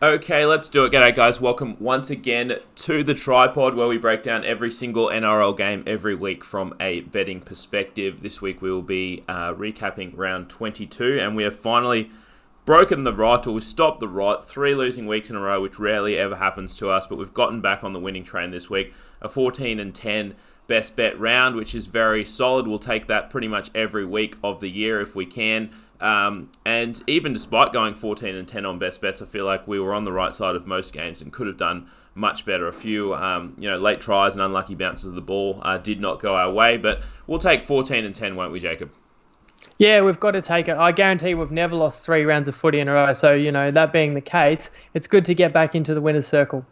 Okay, let's do it. G'day guys, welcome once again to the Tripod where we break down every single NRL game every week from a betting perspective. This week we will be recapping round 22 and we have finally broken the rot, or we've stopped the rot. 3 losing weeks in a row, which rarely ever happens to us, but we've gotten back on the winning train this week. A 14-10 best bet round, which is very solid. We'll take that pretty much every week of the year if we can. And even despite going 14-10 on best bets, I feel like we were on the right side of most games and could have done much better. A few, late tries and unlucky bounces of the ball did not go our way, but we'll take 14-10, won't we, Jacob? Yeah, we've got to take it. I guarantee we've never lost 3 rounds of footy in a row. So, that being the case, it's good to get back into the winner's circle.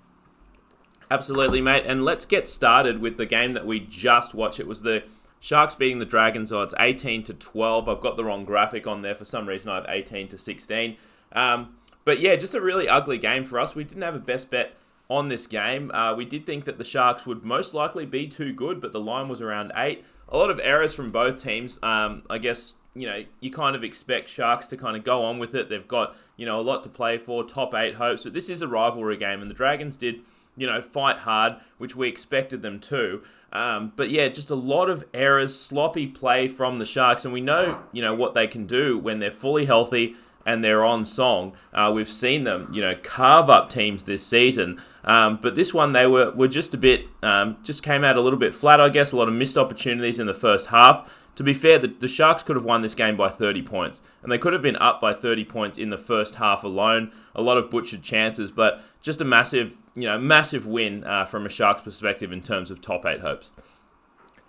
Absolutely, mate. And let's get started with the game that we just watched. It was the Sharks beating the Dragons odds 18-12. I've got the wrong graphic on there. For some reason, I have 18-16. But yeah, just a really ugly game for us. We didn't have a best bet on this game. We did think that the Sharks would most likely be too good, but the line was around 8. A lot of errors from both teams. I guess, you kind of expect Sharks to kind of go on with it. They've got, a lot to play for, top 8 hopes. But this is a rivalry game, and the Dragons did, fight hard, which we expected them to. But yeah, just a lot of errors, sloppy play from the Sharks, and we know, what they can do when they're fully healthy and they're on song. We've seen them, carve up teams this season. But this one, they were just a bit, just came out a little bit flat, I guess. A lot of missed opportunities in the first half. To be fair, the Sharks could have won this game by 30 points, and they could have been up by 30 points in the first half alone. A lot of butchered chances, but just a massive win from a Sharks perspective in terms of top 8 hopes.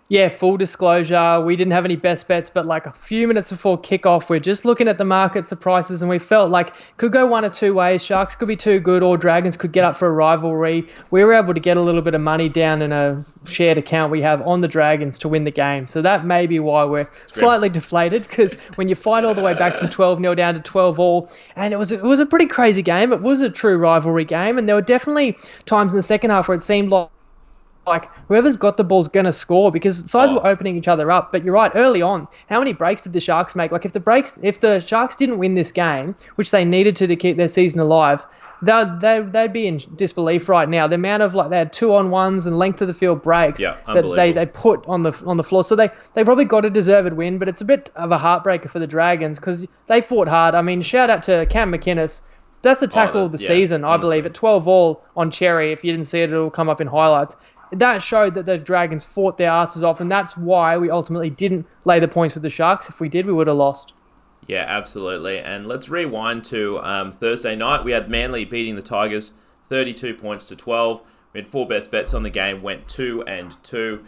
Yeah, full disclosure, we didn't have any best bets, but like a few minutes before kickoff, we're just looking at the markets, the prices, and we felt like it could go one or two ways. Sharks could be too good, or Dragons could get up for a rivalry. We were able to get a little bit of money down in a shared account we have on the Dragons to win the game. So that may be why we're slightly deflated, because when you fight all the way back from 12-0 down to 12-all, and it was a pretty crazy game. It was a true rivalry game, and there were definitely times in the second half where it seemed like whoever's got the ball's going to score, because sides were opening each other up. But you're right, early on, how many breaks did the Sharks make? Like if the Sharks didn't win this game, which they needed to keep their season alive, they'd be in disbelief right now. The amount of they had 2-on-1s and length of the field breaks that they put on the floor. So they probably got a deserved win, but it's a bit of a heartbreaker for the Dragons because they fought hard. I mean, shout out to Cam McInnes. That's the tackle of the season, I believe, at 12-all on Cherry. If you didn't see it, it'll come up in highlights. That showed that the Dragons fought their asses off, and that's why we ultimately didn't lay the points with the Sharks. If we did, we would have lost. Yeah, absolutely. And let's rewind to Thursday night. We had Manly beating the Tigers 32 points to 12. We had 4 best bets on the game, went 2-2.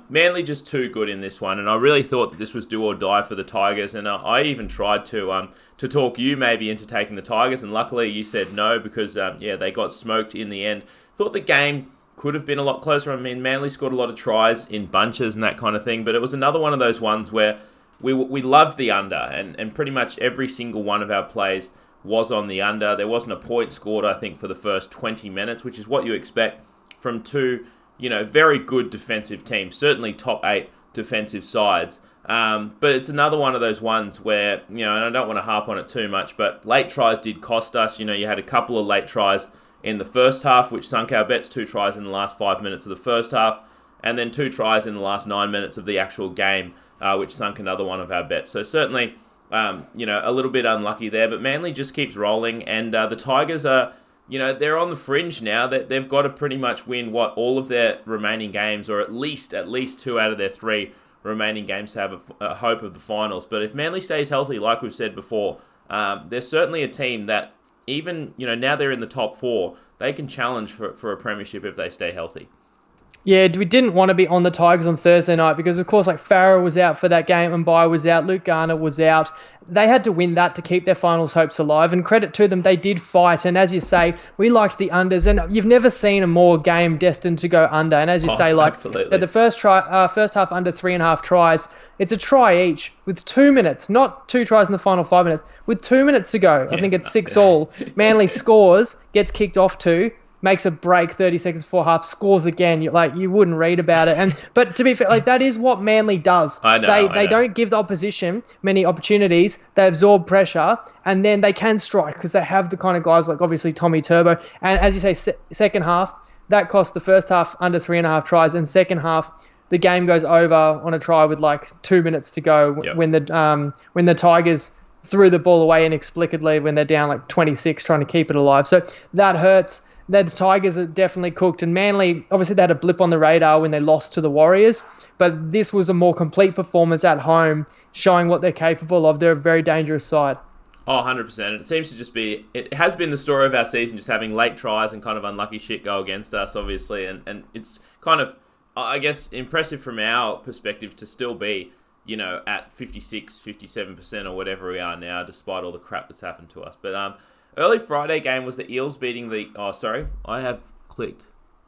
Manly just too good in this one, and I really thought that this was do or die for the Tigers, and I even tried to talk you maybe into taking the Tigers, and luckily you said no because, they got smoked in the end. Thought the game could have been a lot closer. I mean, Manly scored a lot of tries in bunches and that kind of thing, but it was another one of those ones where we loved the under, and pretty much every single one of our plays was on the under. There wasn't a point scored, I think, for the first 20 minutes, which is what you expect from two, very good defensive teams, certainly top 8 defensive sides. But it's another one of those ones where, and I don't want to harp on it too much, but late tries did cost us. You had a couple of late tries in the first half, which sunk our bets, 2 tries in the last 5 minutes of the first half, and then 2 tries in the last 9 minutes of the actual game, which sunk another one of our bets. So certainly, a little bit unlucky there, but Manly just keeps rolling, and the Tigers are, they're on the fringe now. They've got to pretty much win all of their remaining games, or at least 2 out of their 3 remaining games to have a hope of the finals. But if Manly stays healthy, like we've said before, they're certainly a team that even, now they're in the top 4, they can challenge for a premiership if they stay healthy. Yeah, we didn't want to be on the Tigers on Thursday night because, of course, Farah was out for that game and Mbai was out, Luke Garner was out. They had to win that to keep their finals hopes alive, and credit to them, they did fight. And as you say, we liked the unders, and you've never seen a more game destined to go under. And as you say, the first half under 3.5 tries, it's a try each with 2 minutes, not 2 tries in the final 5 minutes, with 2 minutes to go. I think it's 6-all. Manly scores, gets kicked off to, makes a break 30 seconds before half, scores again. You wouldn't read about it. But to be fair, that is what Manly does. I know. They don't give the opposition many opportunities. They absorb pressure, and then they can strike because they have the kind of guys like obviously Tommy Turbo. And as you say, second half that cost the first half under 3.5 tries, and second half the game goes over on a try with 2 minutes to go. Yep. When the Tigers threw the ball away inexplicably when they're down 26 trying to keep it alive. So that hurts. The Tigers are definitely cooked, and Manly, obviously they had a blip on the radar when they lost to the Warriors, but this was a more complete performance at home, showing what they're capable of. They're a very dangerous side. Oh, 100%. It seems to just be, it has been the story of our season, just having late tries and kind of unlucky shit go against us, obviously, and it's kind of, I guess, impressive from our perspective to still be, at 56, 57% or whatever we are now, despite all the crap that's happened to us. But, early Friday game was the Eels beating the... Oh, sorry. I have clicked.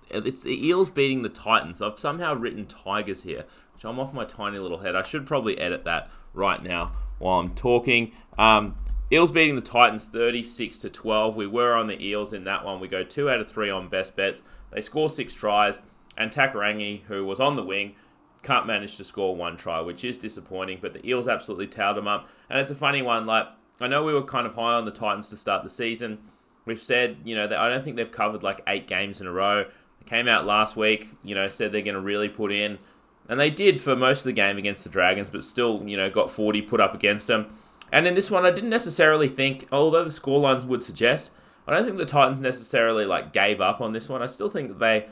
It's the Eels beating the Titans. I've somehow written Tigers here, which I'm off my tiny little head. I should probably edit that right now while I'm talking. Eels beating the Titans 36-12. We were on the Eels in that one. We go 2 out of 3 on best bets. They score 6 tries. And Takarangi, who was on the wing, can't manage to score 1 try, which is disappointing. But the Eels absolutely towed them up. And it's a funny one, I know we were kind of high on the Titans to start the season. We've said, that I don't think they've covered 8 games in a row. They came out last week, said they're going to really put in. And they did for most of the game against the Dragons, but still, got 40 put up against them. And in this one, I didn't necessarily think, although the scorelines would suggest, I don't think the Titans necessarily gave up on this one. I still think that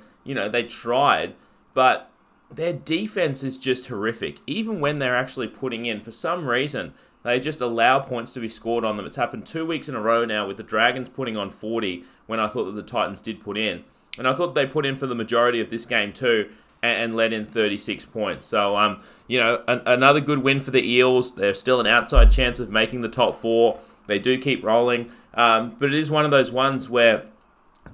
they tried, but their defense is just horrific. Even when they're actually putting in, for some reason, they just allow points to be scored on them. It's happened 2 weeks in a row now with the Dragons putting on 40 when I thought that the Titans did put in. And I thought they put in for the majority of this game too and let in 36 points. So, another good win for the Eels. They're still an outside chance of making the top 4. They do keep rolling. But it is one of those ones where,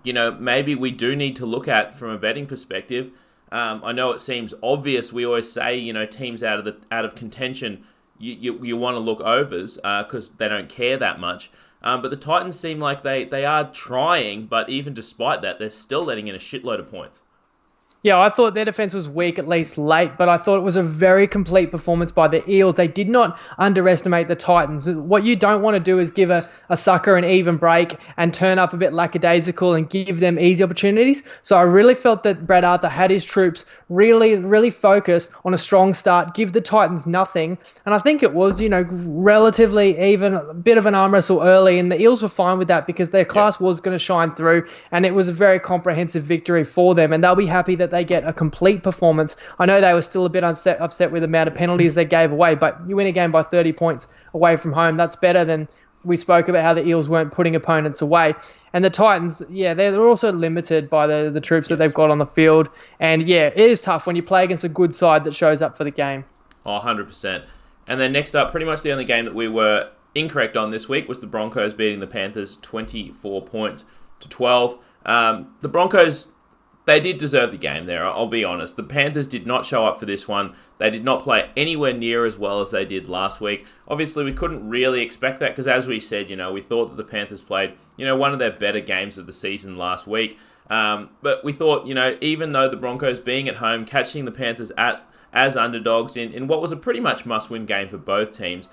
maybe we do need to look at from a betting perspective. I know it seems obvious. We always say, teams out of contention, you want to look overs because they don't care that much. But the Titans seem like they are trying, but even despite that, they're still letting in a shitload of points. Yeah, I thought their defense was weak, at least late, but I thought it was a very complete performance by the Eels. They did not underestimate the Titans. What you don't want to do is give a sucker an even break and turn up a bit lackadaisical and give them easy opportunities. So I really felt that Brad Arthur had his troops really, really focused on a strong start, give the Titans nothing. And I think it was, relatively even, a bit of an arm wrestle early, and the Eels were fine with that because their class was going to shine through, and it was a very comprehensive victory for them, and they'll be happy that they get a complete performance. I know they were still a bit upset with the amount of penalties they gave away, but you win a game by 30 points away from home. That's better than we spoke about how the Eels weren't putting opponents away. And the Titans, they're also limited by the troops that they've got on the field. And it is tough when you play against a good side that shows up for the game. Oh, 100%. And then next up, pretty much the only game that we were incorrect on this week was the Broncos beating the Panthers 24 points to 12. The Broncos, they did deserve the game there, I'll be honest. The Panthers did not show up for this one. They did not play anywhere near as well as they did last week. Obviously, we couldn't really expect that because, as we said, we thought that the Panthers played, one of their better games of the season last week. But we thought, even though the Broncos being at home, catching the Panthers as underdogs in what was a pretty much must-win game for both teams,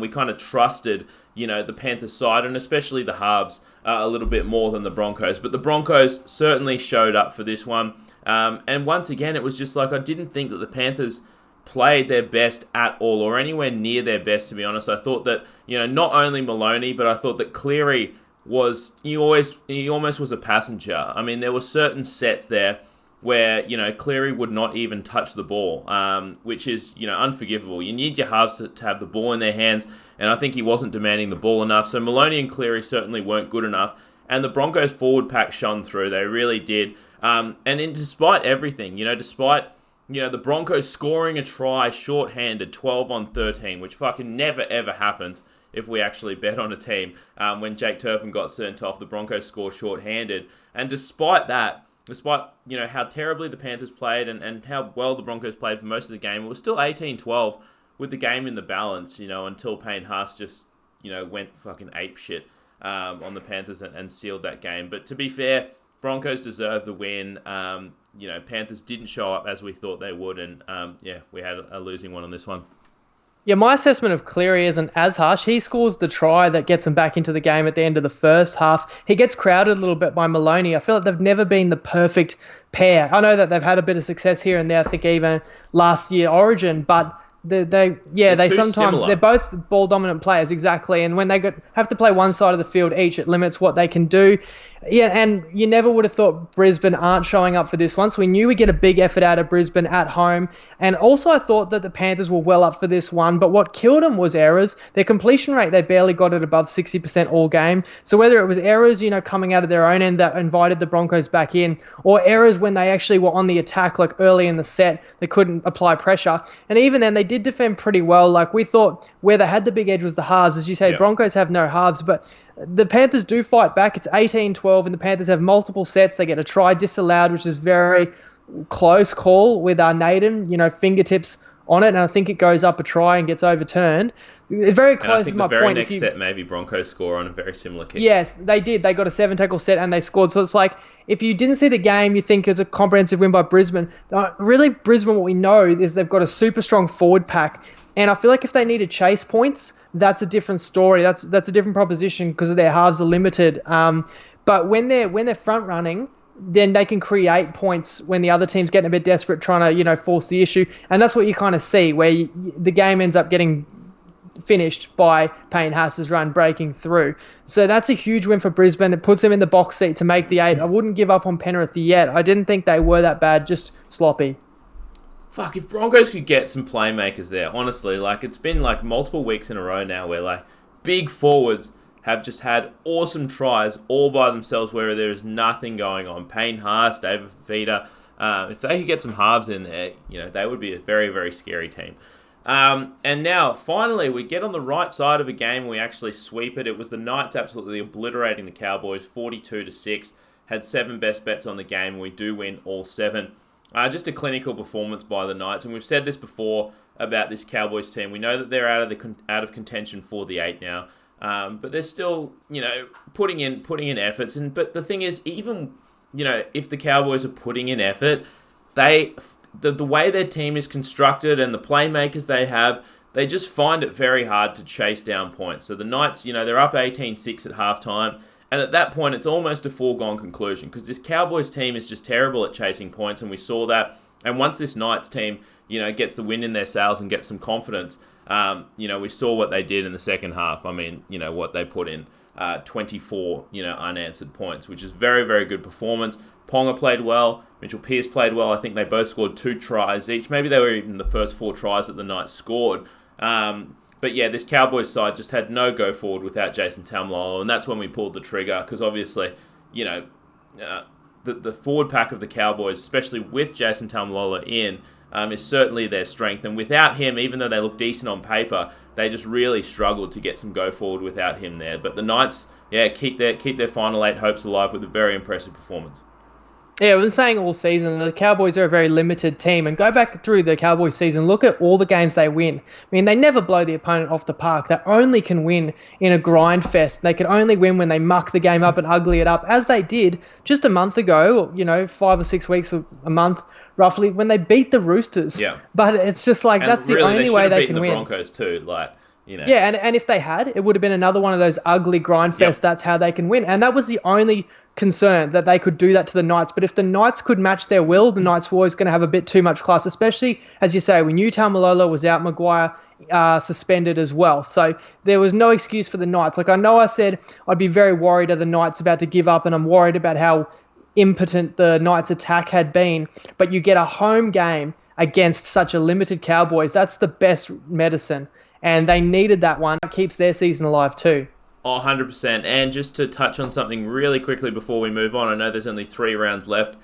we kind of trusted, the Panthers side and especially the halves a little bit more than the Broncos. But the Broncos certainly showed up for this one. And once again, it was just I didn't think that the Panthers played their best at all or anywhere near their best, to be honest. I thought that, not only Maloney, but I thought that Cleary he almost was a passenger. I mean, there were certain sets there where, Cleary would not even touch the ball, which is, unforgivable. You need your halves to have the ball in their hands, and I think he wasn't demanding the ball enough. So Maloney and Cleary certainly weren't good enough, and the Broncos forward pack shone through. They really did. Despite everything, despite, the Broncos scoring a try shorthanded 12 on 13, which fucking never ever happens if we actually bet on a team. When Jake Turpin got sent off, the Broncos score shorthanded. And despite that, despite, how terribly the Panthers played and how well the Broncos played for most of the game, it was still 18-12 with the game in the balance, until Payne Haas just, went fucking apeshit on the Panthers and sealed that game. But to be fair, Broncos deserve the win. Panthers didn't show up as we thought they would, and we had a losing one on this one. Yeah, my assessment of Cleary isn't as harsh. He scores the try that gets him back into the game at the end of the first half. He gets crowded a little bit by Maloney. I feel like they've never been the perfect pair. I know that they've had a bit of success here and there, I think even last year Origin, but they sometimes similar. they're both ball dominant players, exactly, and when they have to play one side of the field each, it limits what they can do. Yeah, and you never would have thought Brisbane aren't showing up for this one, so we knew we'd get a big effort out of Brisbane at home. And also I thought that the Panthers were well up for this one, but what killed them was errors. Their completion rate, they barely got it above 60% all game. So whether it was errors, coming out of their own end that invited the Broncos back in, or errors when they actually were on the attack, like early in the set, they couldn't apply pressure. And even then, they did defend pretty well. Like we thought where they had the big edge was the halves. As you say, Broncos have no halves, but the Panthers do fight back. It's 18-12, and the Panthers have multiple sets. They get a try disallowed, which is very close call with Naden, fingertips on it, and I think it goes up a try and gets overturned. Very close to my point. I think the very next set, maybe Broncos score on a very similar kick. Yes, they did. They got a 7-tackle set and they scored. So it's like, if you didn't see the game, you think it's a comprehensive win by Brisbane. Really, Brisbane, what we know is they've got a super strong forward pack. And I feel like if they need to chase points, that's a different story. That's a different proposition because their halves are limited. But when they're front running, then they can create points when the other team's getting a bit desperate, trying to force the issue. And that's what you kind of see, where the game ends up getting finished by Payne Haas's run breaking through. So that's a huge win for Brisbane. It puts them in the box seat to make the 8. I wouldn't give up on Penrith yet. I didn't think they were that bad, just sloppy. Fuck, if Broncos could get some playmakers there, honestly, it's been multiple weeks in a row now where big forwards have just had awesome tries all by themselves where there is nothing going on. Payne Haas, David Fifita, if they could get some halves in there, they would be a very, very scary team. And now, finally, we get on the right side of a game and we actually sweep it. It was the Knights absolutely obliterating the Cowboys, 42-6. Had 7 best bets on the game and we do win all 7. Just a clinical performance by the Knights, and we've said this before about this Cowboys team. We know that they're out of contention for the 8 now, but they're still, putting in efforts. But the thing is, even if the Cowboys are putting in effort, the way their team is constructed and the playmakers they have, they just find it very hard to chase down points. So the Knights, they're up 18-6 at halftime. And at that point, it's almost a foregone conclusion because this Cowboys team is just terrible at chasing points, and we saw that. And once this Knights team, gets the wind in their sails and gets some confidence, we saw what they did in the second half. I mean, what they put in, 24, unanswered points, which is very, very good performance. Ponga played well. Mitchell Pearce played well. I think they both scored 2 tries each. Maybe they were even the first 4 tries that the Knights scored. But yeah, this Cowboys side just had no go forward without Jason Taumalolo, and that's when we pulled the trigger because obviously, the forward pack of the Cowboys, especially with Jason Taumalolo in, is certainly their strength. And without him, even though they look decent on paper, they just really struggled to get some go forward without him there. But the Knights, keep their final 8 hopes alive with a very impressive performance. Yeah, I've been saying all season, the Cowboys are a very limited team. And go back through the Cowboys season, look at all the games they win. I mean, they never blow the opponent off the park. They only can win in a grind fest. They can only win when they muck the game up and ugly it up, as they did just a month ago, 5 or 6 weeks, a month, roughly, when they beat the Roosters. Yeah. But it's just like, and that's really, the only way they can win. The Broncos too, Yeah, and if they had, it would have been another one of those ugly grind fests. Yep. That's how they can win. And that was the only concern, that they could do that to the Knights. But if the Knights could match their will, the Knights were always going to have a bit too much class, especially, as you say, we knew Taumalolo was out, Maguire suspended as well. So there was no excuse for the Knights. I know I said I'd be very worried of the Knights about to give up, and I'm worried about how impotent the Knights attack had been. But you get a home game against such a limited Cowboys. That's the best medicine. And they needed that one. It keeps their season alive too. 100%. And just to touch on something really quickly before we move on, I know there's only 3 rounds left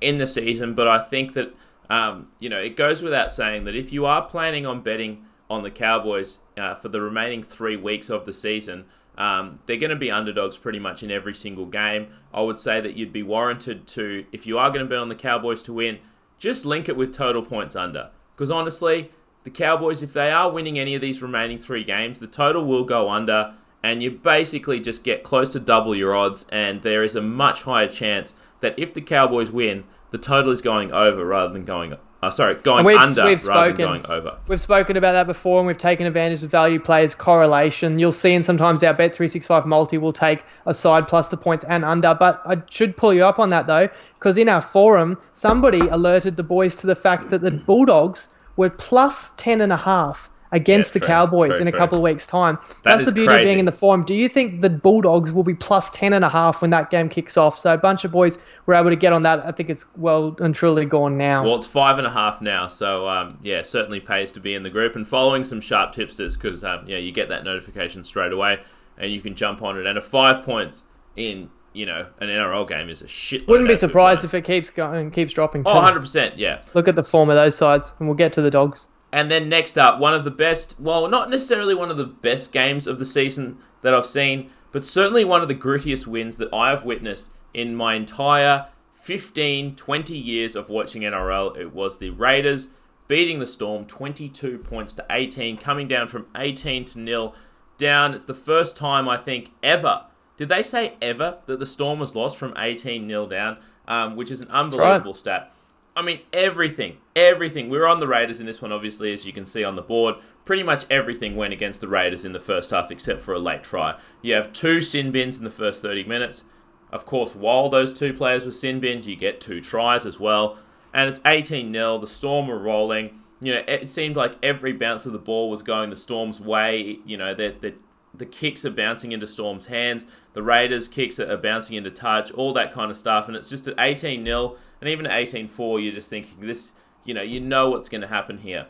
in the season, but I think that, it goes without saying that if you are planning on betting on the Cowboys for the remaining 3 weeks of the season, they're going to be underdogs pretty much in every single game. I would say that you'd be warranted to, if you are going to bet on the Cowboys to win, just link it with total points under. Because honestly, the Cowboys, if they are winning any of these remaining 3 games, the total will go under, and you basically just get close to double your odds, and there is a much higher chance that if the Cowboys win, the total is going over rather than going under rather than going over. We've spoken about that before, and we've taken advantage of value players correlation. You'll see, and sometimes our Bet365 multi will take a side plus the points and under. But I should pull you up on that, though, because in our forum, somebody alerted the boys to the fact that the Bulldogs were plus 10.5 against the Cowboys in a couple of weeks' time. That's the beauty of being in the forum. Do you think the Bulldogs will be plus 10.5 when that game kicks off? So a bunch of boys were able to get on that. I think it's well and truly gone now. Well, it's 5.5 now. So, certainly pays to be in the group and following some sharp tipsters because, you get that notification straight away and you can jump on it. And 5 points in, an NRL game is a shitload. Wouldn't be surprised if it keeps going, keeps dropping too. 100%, yeah. Look at the form of those sides and we'll get to the Dogs. And then next up, one of the best, well, not necessarily one of the best games of the season that I've seen, but certainly one of the grittiest wins that I have witnessed in my entire 15, 20 years of watching NRL. It was the Raiders beating the Storm 22 points to 18, coming down from 18-0 down. It's the first time, I think, ever. Did they say ever that the Storm was lost from 18-0 down, which is an unbelievable stat. I mean, everything. We were on the Raiders in this one, obviously, as you can see on the board. Pretty much everything went against the Raiders in the first half, except for a late try. You have 2 sin bins in the first 30 minutes. Of course, while those 2 players were sin bins, you get 2 tries as well. And it's 18-0. The Storm were rolling. It seemed like every bounce of the ball was going the Storm's way. The kicks are bouncing into Storm's hands. The Raiders' kicks are bouncing into touch, all that kind of stuff. And it's just at 18-0. And even at 18-4, you're just thinking this, you know what's going to happen here.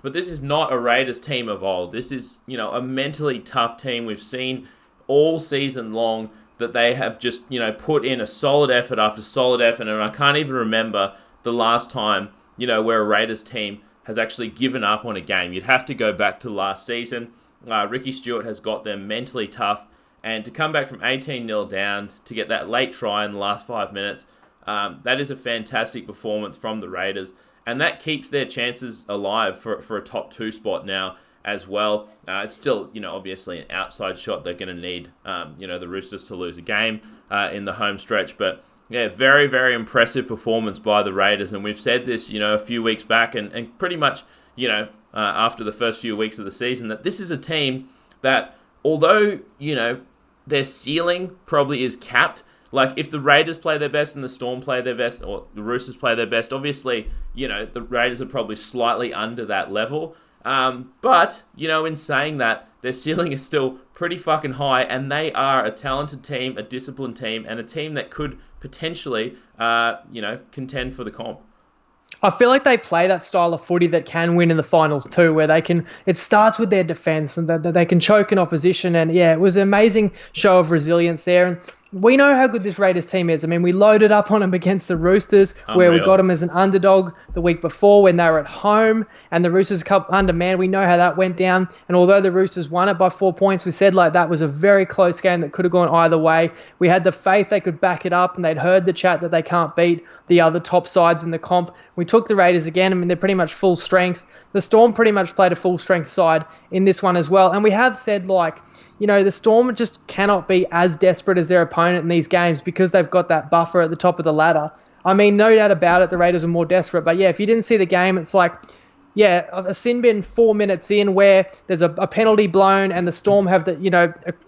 But this is not a Raiders team of old. This is, a mentally tough team. We've seen all season long that they have just, put in a solid effort after solid effort. And I can't even remember the last time, where a Raiders team has actually given up on a game. You'd have to go back to last season. Ricky Stewart has got them mentally tough. And to come back from 18-0 down, to get that late try in the last 5 minutes, that is a fantastic performance from the Raiders, and that keeps their chances alive for a top 2 spot now as well. It's still, obviously an outside shot. They're going to need, the Roosters to lose a game in the home stretch, but yeah, very, very impressive performance by the Raiders, and we've said this, a few weeks back, and pretty much, after the first few weeks of the season, that this is a team that, although, their ceiling probably is capped. Like, if the Raiders play their best and the Storm play their best, or the Roosters play their best, obviously, the Raiders are probably slightly under that level. But, in saying that, their ceiling is still pretty fucking high, and they are a talented team, a disciplined team, and a team that could potentially, contend for the comp. I feel like they play that style of footy that can win in the finals too, where it starts with their defense and that they can choke an opposition. And yeah, it was an amazing show of resilience there. And we know how good this Raiders team is. I mean, we loaded up on them against the Roosters, where we got them as an underdog the week before when they were at home, and the Roosters Cup undermanned. We know how that went down. And although the Roosters won it by 4 points, we said that was a very close game that could have gone either way. We had the faith they could back it up, and they'd heard the chat that they can't beat the other top sides in the comp. We took the Raiders again. I mean, they're pretty much full strength. The Storm pretty much played a full strength side in this one as well. And we have said, the Storm just cannot be as desperate as their opponent in these games because they've got that buffer at the top of the ladder. I mean, no doubt about it, the Raiders are more desperate. But yeah, if you didn't see the game, it's a sin bin 4 minutes in where there's a penalty blown and the Storm have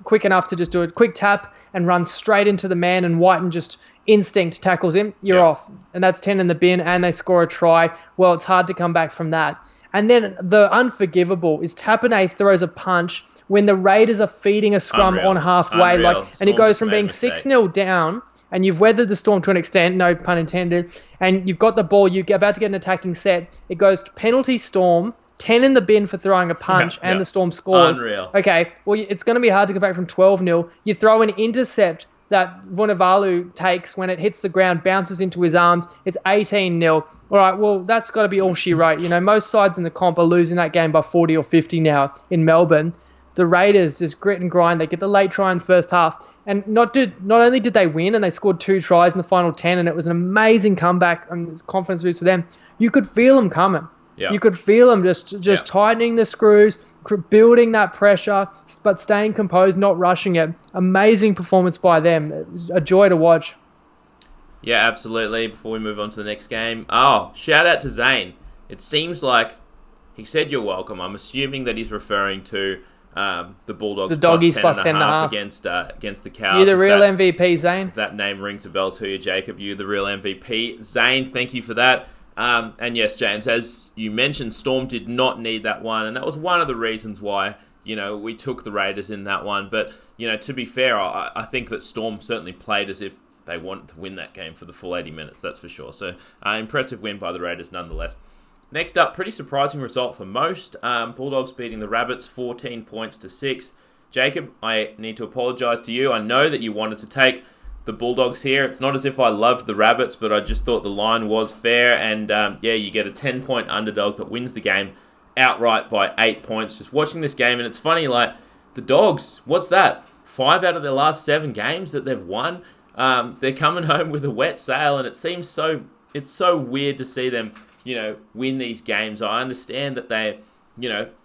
quick enough to just do a quick tap and run straight into the man, and Whiten just instinct tackles him. You're off. And that's 10 in the bin, and they score a try. Well, it's hard to come back from that. And then the unforgivable is Tapine throws a punch when the Raiders are feeding a scrum on halfway. And it goes from being 6-0 down, and you've weathered the Storm to an extent, no pun intended, and you've got the ball, you're about to get an attacking set. It goes to penalty Storm, 10 in the bin for throwing a punch, and the Storm scores. Unreal. Okay, well, it's going to be hard to go back from 12-0. You throw an intercept that Vunivalu takes when it hits the ground, bounces into his arms. It's 18-0. All right, well, that's got to be all she wrote. Most sides in the comp are losing that game by 40 or 50 now in Melbourne. The Raiders just grit and grind. They get the late try in the first half. And not only did they win, and they scored 2 tries in the final 10, and it was an amazing comeback and it's confidence boost for them, you could feel them coming. Yeah. You could feel them just tightening the screws, building that pressure, but staying composed, not rushing it. Amazing performance by them. It was a joy to watch. Yeah, absolutely. Before we move on to the next game. Oh, shout out to Zane. It seems like he said you're welcome. I'm assuming that he's referring to the Bulldogs The doggies plus plus 10 and a 10.5 against the Cows. You're the real MVP, Zane. If that name rings a bell to you, Jacob, you're the real MVP. Zane, thank you for that. And yes, James, as you mentioned, Storm did not need that one, and that was one of the reasons why, we took the Raiders in that one. But, to be fair, I think that Storm certainly played as if they wanted to win that game for the full 80 minutes, that's for sure. So, impressive win by the Raiders nonetheless. Next up, pretty surprising result for most. Bulldogs beating the Rabbits 14 points to 6. Jacob, I need to apologise to you. I know that you wanted to take the Bulldogs here. It's not as if I loved the Rabbits, but I just thought the line was fair. And you get a 10-point underdog that wins the game outright by 8 points. Just watching this game, and it's funny, like, the Dogs, what's that? 5 out of their last 7 games that they've won. They're coming home with a wet sail, and it's so weird to see them, win these games. I understand that they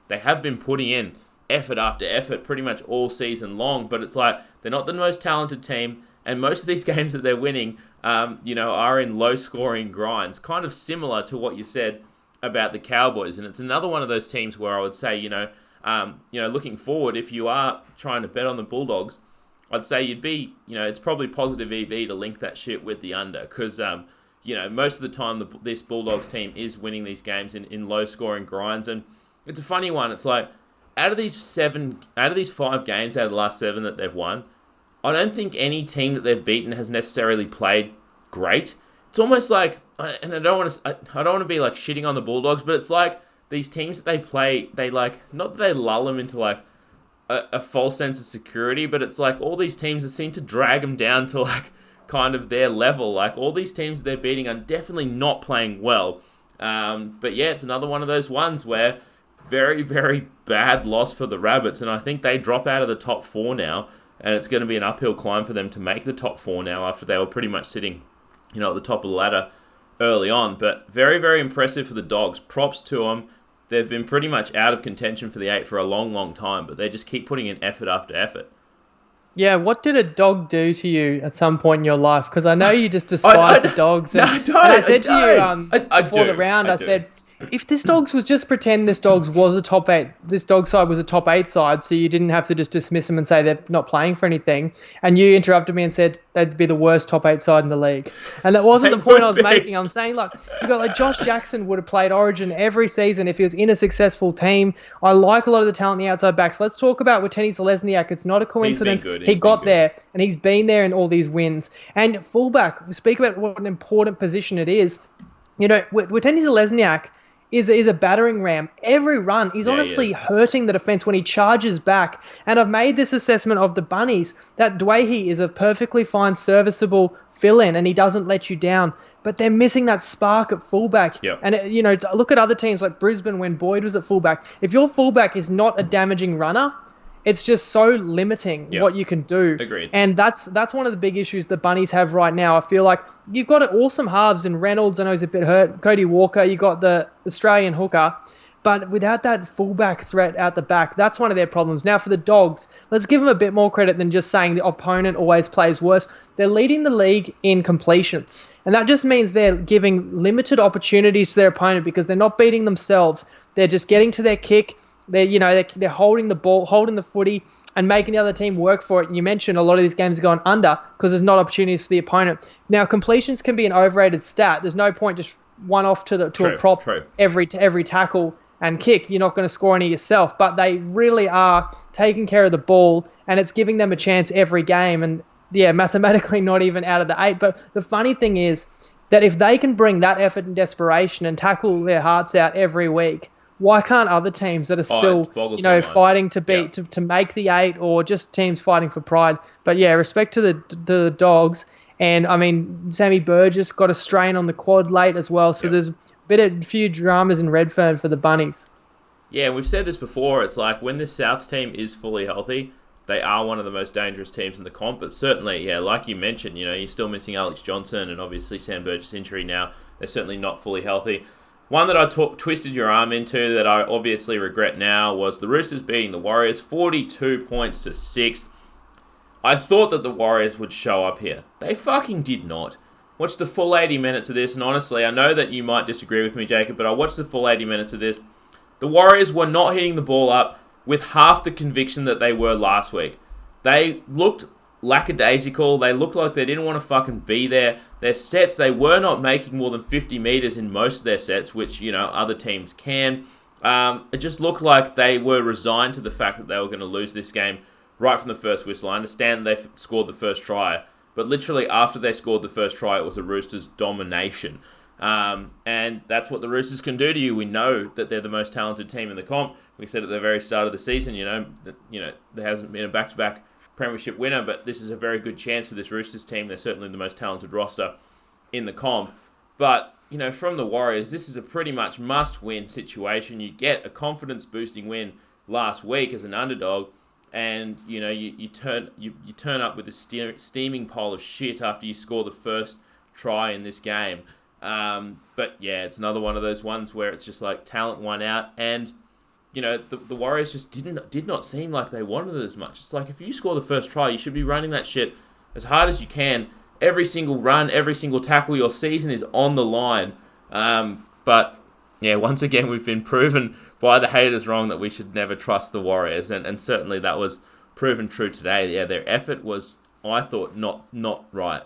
have been putting in effort after effort pretty much all season long, but it's like they're not the most talented team, and most of these games that they're winning, are in low-scoring grinds, kind of similar to what you said about the Cowboys. And it's another one of those teams where I would say, looking forward, if you are trying to bet on the Bulldogs, I'd say you'd be, it's probably positive EV to link that shit with the under, because most of the time this Bulldogs team is winning these games in low-scoring grinds. And it's a funny one. It's like, out of these 5 games out of the last 7 that they've won, I don't think any team that they've beaten has necessarily played great. It's almost like, and I don't want to be like shitting on the Bulldogs, but it's like these teams that they play, they like, not that they lull them into like a false sense of security, but it's like all these teams that seem to drag them down to like kind of their level. Like all these teams that they're beating are definitely not playing well. But yeah, it's another one of those ones where very, very bad loss for the Rabbits, and I think they drop out of the top 4 now, and it's going to be an uphill climb for them to make the top 4 now after they were pretty much sitting, at the top of the ladder early on. But very, very impressive for the Dogs. Props to them. They've been pretty much out of contention for the 8 for a long, long time, but they just keep putting in effort after effort. Yeah, what did a dog do to you at some point in your life? Because I know you just despise the Dogs. And, I don't. And I said to you before the round, I said, if this Dogs was just pretend this Dogs was a top 8, this Dog side was a top 8 side, so you didn't have to just dismiss them and say they're not playing for anything. And you interrupted me and said they'd be the worst top 8 side in the league. And that wasn't the point I was making. I'm saying, like, you got like Josh Jackson would have played Origin every season if he was in a successful team. I like a lot of the talent in the outside backs. Let's talk about Wateni Zelezniak. It's not a coincidence. He got there, and he's been there in all these wins. And fullback, we speak about what an important position it is. Wateni Zelezniak is a battering ram. Every run, he's honestly hurting the defence when he charges back. And I've made this assessment of the Bunnies, that Dwayhe is a perfectly fine, serviceable fill-in, and he doesn't let you down. But they're missing that spark at fullback. Yep. And, look at other teams like Brisbane when Boyd was at fullback. If your fullback is not a damaging runner, it's just so limiting what you can do. Agreed. And that's one of the big issues the Bunnies have right now. I feel like you've got awesome halves in Reynolds. I know he's a bit hurt. Cody Walker. You got the Australian hooker. But without that fullback threat out the back, that's one of their problems. Now for the Dogs, let's give them a bit more credit than just saying the opponent always plays worse. They're leading the league in completions. And that just means they're giving limited opportunities to their opponent because they're not beating themselves. They're just getting to their kick. They're holding the ball, holding the footy, and making the other team work for it. And you mentioned a lot of these games are going under because there's not opportunities for the opponent. Now, completions can be an overrated stat. There's no point just one off to a prop every tackle and kick. You're not going to score any yourself. But they really are taking care of the ball, and it's giving them a chance every game. And yeah, mathematically not even out of the 8. But the funny thing is that if they can bring that effort and desperation and tackle their hearts out every week, why can't other teams that are still, fighting to beat, to make the 8, or just teams fighting for pride? But yeah, respect to the Dogs. And I mean, Sammy Burgess got a strain on the quad late as well. So there's a few dramas in Redfern for the Bunnies. Yeah, we've said this before. It's like when this Souths team is fully healthy, they are one of the most dangerous teams in the comp. But certainly, like you mentioned, you're still missing Alex Johnson and obviously Sam Burgess' injury now. They're certainly not fully healthy. One that I twisted your arm into that I obviously regret now was the Roosters beating the Warriors 42 points to 6. I thought that the Warriors would show up here. They fucking did not. watched the full 80 minutes of this, and honestly, I know that you might disagree with me, Jacob, but I watched the full 80 minutes of this. The Warriors were not hitting the ball up with half the conviction that they were last week. They looked lackadaisical. They looked like they didn't want to fucking be there. Their sets, they were not making more than 50 meters in most of their sets, which, other teams can. It just looked like they were resigned to the fact that they were going to lose this game right from the first whistle. I understand they scored the first try, but literally after they scored the first try, it was a Roosters domination. And that's what the Roosters can do to you. We know that they're the most talented team in the comp. We said at the very start of the season, there hasn't been a back-to-back premiership winner, but this is a very good chance for this Roosters team. They're certainly the most talented roster in the comp. But, from the Warriors, this is a pretty much must-win situation. You get a confidence-boosting win last week as an underdog, and, you turn up with a steaming pile of shit after you score the first try in this game. But, yeah, it's another one of those ones where it's just like talent won out, and the Warriors just did not seem like they wanted it as much. It's like if you score the first try, you should be running that shit as hard as you can. Every single run, every single tackle, your season is on the line. But, yeah, once again, we've been proven by the haters wrong that we should never trust the Warriors. And certainly that was proven true today. Yeah, their effort was, I thought, not right.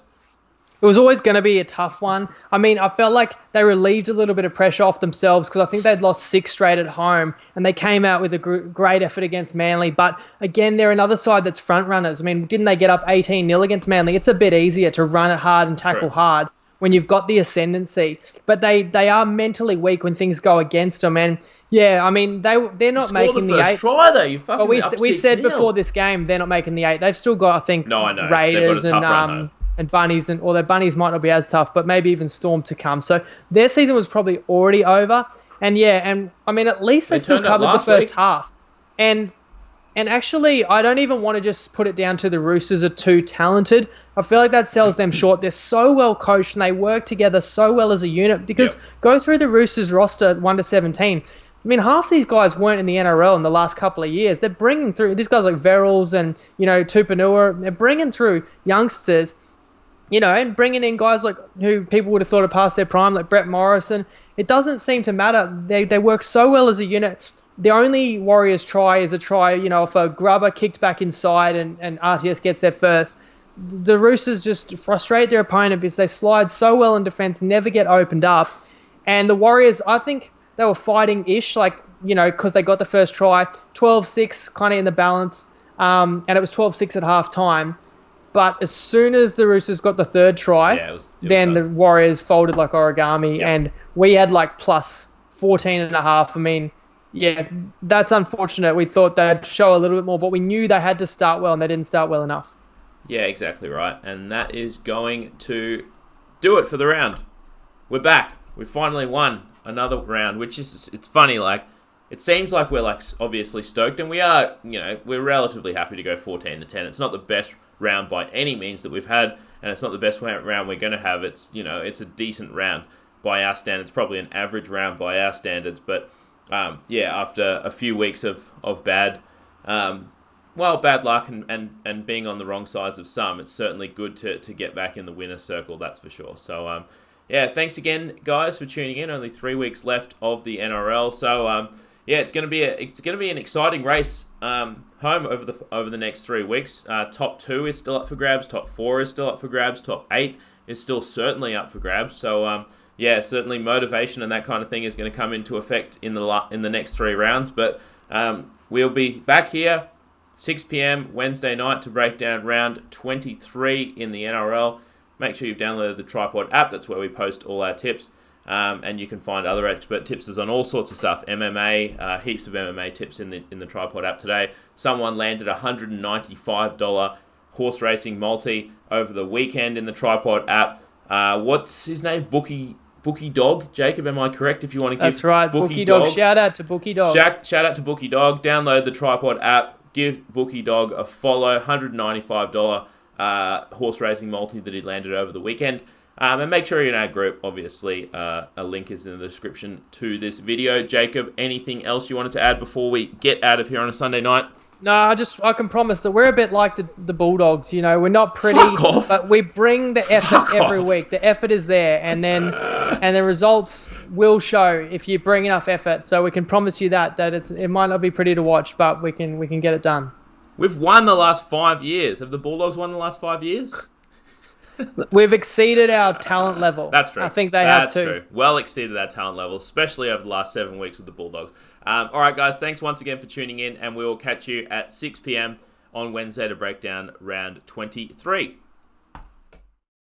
It was always going to be a tough one. I mean, I felt like they relieved a little bit of pressure off themselves because I think they'd lost 6 straight at home and they came out with a great effort against Manly. But again, they're another side that's front runners. I mean, didn't they get up 18-0 against Manly? It's a bit easier to run it hard and tackle hard when you've got the ascendancy. But they are mentally weak when things go against them. And yeah, I mean, they're not making the 8. Try though, you fucking. But we said before this game they're not making the 8. They've still got, I think, Raiders and Bunnies, although Bunnies might not be as tough, but maybe even Storm to come. So their season was probably already over. And I mean, at least they still covered the first half. And actually, I don't even want to just put it down to the Roosters are too talented. I feel like that sells them short. They're so well coached and they work together so well as a unit because go through the Roosters roster 1 to 17. I mean, half these guys weren't in the NRL in the last couple of years. They're bringing through these guys like Verrills and, Tupanua. They're bringing through youngsters, and bringing in guys like who people would have thought had passed their prime, like Brett Morrison. It doesn't seem to matter. They work so well as a unit. The only Warriors try is a try, if a grubber kicked back inside and RTS gets there first. The Roosters just frustrate their opponent because they slide so well in defense, never get opened up. And the Warriors, I think they were fighting-ish, because they got the first try, 12-6 kind of in the balance, and it was 12-6 at half-time. But as soon as the Roosters got the third try, then the Warriors folded like origami, and we had plus 14.5. I mean, yeah, that's unfortunate. We thought they'd show a little bit more, but we knew they had to start well, and they didn't start well enough. Yeah, exactly right. And that is going to do it for the round. We're back. We finally won another round, which is, it's funny, it seems like we're obviously stoked, and we are, we're relatively happy to go 14-10. It's not the best round by any means that we've had, and it's not the best round we're going to have. It's, it's a decent round by our standards, probably an average round by our standards, but after a few weeks of bad luck and being on the wrong sides of some, it's certainly good to get back in the winner's circle, that's for sure. So, thanks again, guys, for tuning in. Only 3 weeks left of the NRL, so it's going to be an exciting race home over the next 3 weeks. Top 2 is still up for grabs. Top 4 is still up for grabs. Top 8 is still certainly up for grabs. So certainly motivation and that kind of thing is going to come into effect in the next 3 rounds. But we'll be back here 6 p.m. Wednesday night to break down round 23 in the NRL. Make sure you've downloaded the Tripod app. That's where we post all our tips. And you can find other expert tipsters on all sorts of stuff. MMA, heaps of MMA tips in the Tripod app today. Someone landed a $195 horse racing multi over the weekend in the Tripod app. What's his name? Bookie Dog. Jacob, am I correct? If you want to give That's right, Bookie Dog. Shout out to Bookie Dog. Shout out to Bookie Dog. Download the Tripod app. Give Bookie Dog a follow. $195 horse racing multi that he landed over the weekend. And make sure you're in our group, obviously. A link is in the description to this video. Jacob, anything else you wanted to add before we get out of here on a Sunday night? No, I can promise that we're a bit like the Bulldogs. You know, we're not pretty, Fuck off. but we bring the effort Fuck every off. week. The effort is there, and the results will show if you bring enough effort. So we can promise you that it might not be pretty to watch, but we can get it done. We've won the last 5 years. Have the Bulldogs won the last 5 years? We've exceeded our talent level. That's true. I think they have too. That's true. Well exceeded that talent level, especially over the last 7 weeks with the Bulldogs. All right, guys, thanks once again for tuning in, and we will catch you at 6 p.m. on Wednesday to break down round 23.